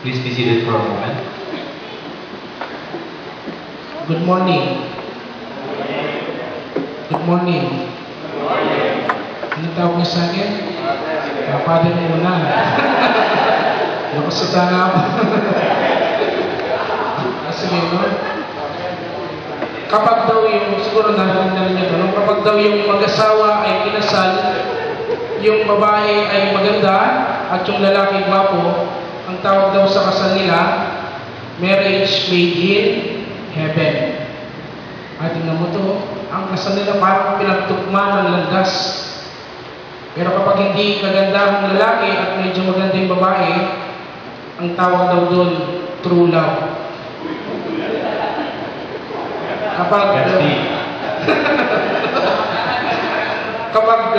Please be seated for a moment. Good morning. Good morning. Ano tawag niyo sa akin? Father muna. Nakasita na ako. Sige, no? Kapag daw yung, siguro narinig na niyo ito, kapag daw yung mag-asawa ay kinasal, yung babae ay maganda at yung lalaki gwapo, ang tawag daw sa kasal nila, marriage made in heaven. At tingnan mo to, ang kasal nila parang pinagtugma ng landas. Pero kapag hindi maganda ang lalaki at medyo maganda yung babae, ang tawag daw doon, true love. Kapag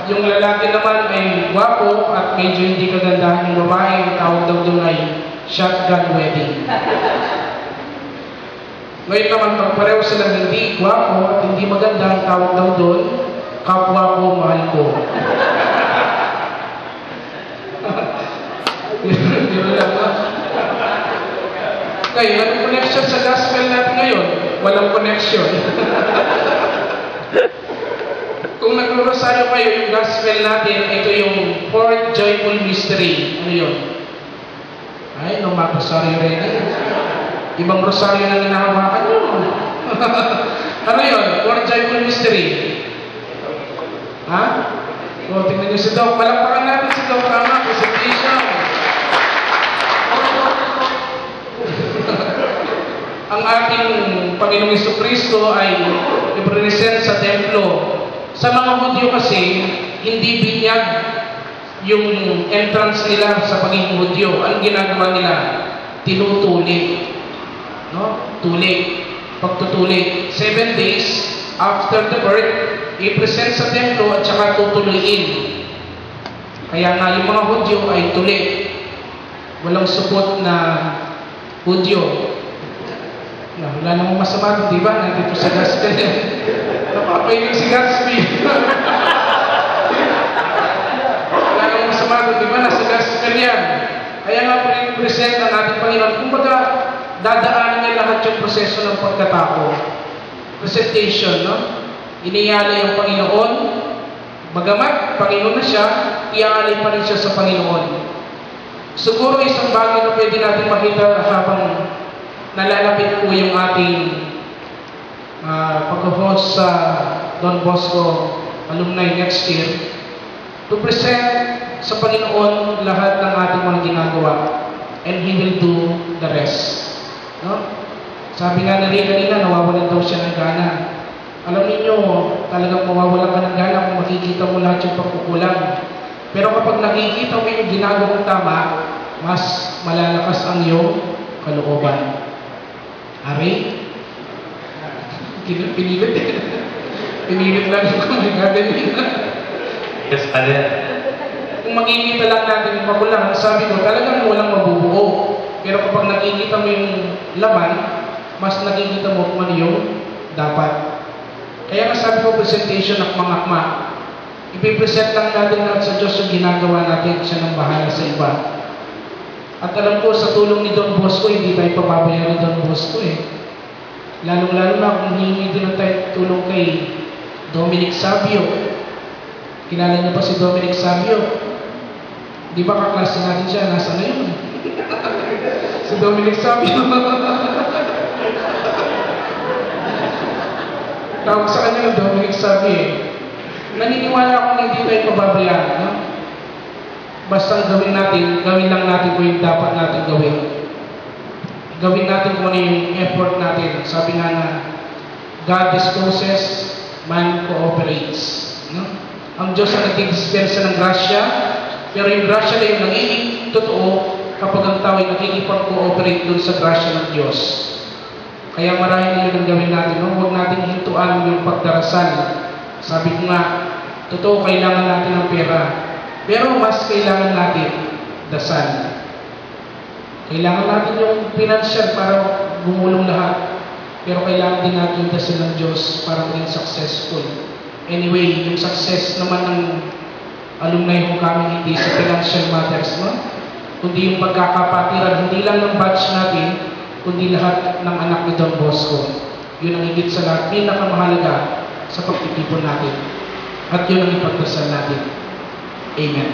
yung lalaki naman ay gwapo at medyo hindi kagandahan yung babae, ang tawag daw doon ay shotgun wedding. Ngayon naman, pag pareho silang hindi gwapo at hindi maganda, ang tawag daw doon, kapwa ko, mahal ko. Yun lang ba? Ngayon, anong connection sa gospel natin ngayon? Walang connection. Kung nag-rosaryo kayo, yung gospel natin, ito yung fourth joyful mystery. Ano yun? Ay, no, mag-rosaryo rin. Ibang rosaryo na ninahawakan nyo. Ano yun? Fourth joyful mystery. Ha? O, tingnan nyo si Doc. Palakpakan natin si Doc. Tama, presentation. Ang ating Panginoong Jesucristo ay i-present sa templo. Sa mga Hudyo kasi, hindi binyag yung entrance nila sa pagiging Hudyo. Ang ginagawa nila, tinutuli. No? Tuli. Pagtutuli. 7 days after the birth, i-present sa templo at saka tutuloyin. Kaya nga yung mga Hudyo ay tuli. Walang support na Hudyo. Wala namang masama doon, di ba? Nandito sa gospel. Napapailing si Gatsby. Wala namang masama doon, di ba? Nasa gospel yan. Kaya nga present ang ating Panginoon. Kumbaga, dadaanan niya lahat yung proseso ng pagkatao. Presentation, no? Iniyalay ang Panginoon. Bagamat, Panginoon na siya, iaalay pa rin siya sa Panginoon. Siguro isang bagay na pwede natin makita habang nalalapit po yung ating pag-host sa Don Bosco Alumni next year, to present sa Panginoon lahat ng ating mga ginagawa, and He will do the rest. No? Sabi nga na rin kanina, nawawalan daw siya ng gana. Alam niyo, talagang mawawalan ka ng gana kung makikita mo lahat yung pagkukulang. Pero kapag nakikita mo yung ginagawang tama, mas malalakas ang iyong kalooban. Ari? Pinilit. Pinilit lang yung kung gagawin. Yes, Father. Kung makikita lang natin yung magulang, sabi ko, talagang walang mabubuo. Pero kapag nakikita mo yung laman, mas nakikita mo kung ano yung dapat. Kaya nga sabi ko, presentation ng mga akma. Ipipresent lang natin lahat sa Diyos yung ginagawa natin, siya nang bahala sa iba. At alam ko, sa tulong ni Don Bosco, hindi tayo pababayaan ni Don Bosco eh. Lalong-lalo na kung hihingi din tayo tulong kay Dominic Sabio. Kilala niyo ba si Dominic Sabio? Di ba kaklase natin siya? Nasa na yun? Si Dominic Sabio. Tawag sa kanya ng Dominic Sabio eh. Naniniwala akong hindi tayo pababayaan. No? Basta gawin lang natin kung yung dapat natin gawin. Gawin natin kung ano yung effort natin. Sabi nga na, God disposes, man cooperates. No? Ang Diyos ang nagdidispensa ng grasya, pero yung grasya na yung nagiging totoo kapag ang tao ay nakikipag-cooperate dun sa grasya ng Diyos. Kaya maraming yun ang gawin natin. No? Huwag natin hintuan yung pagdarasal. Sabi ko nga, totoo, kailangan natin ng pera. Pero mas kailangan natin dasal. Kailangan natin yung financial para gumulong lahat. Pero kailangan din natin yung dasal ng Diyos para maging successful. Anyway, yung success naman ng alumni ko kami hindi sa financial matters, no? kundi yung pagkakapatiran, hindi lang ng batch natin, kundi lahat ng anak ni Don Bosco. Yun ang higit sa lahat, pinakamahalaga sa pagtitipon natin. At yun ang ipagdasal natin. Amen.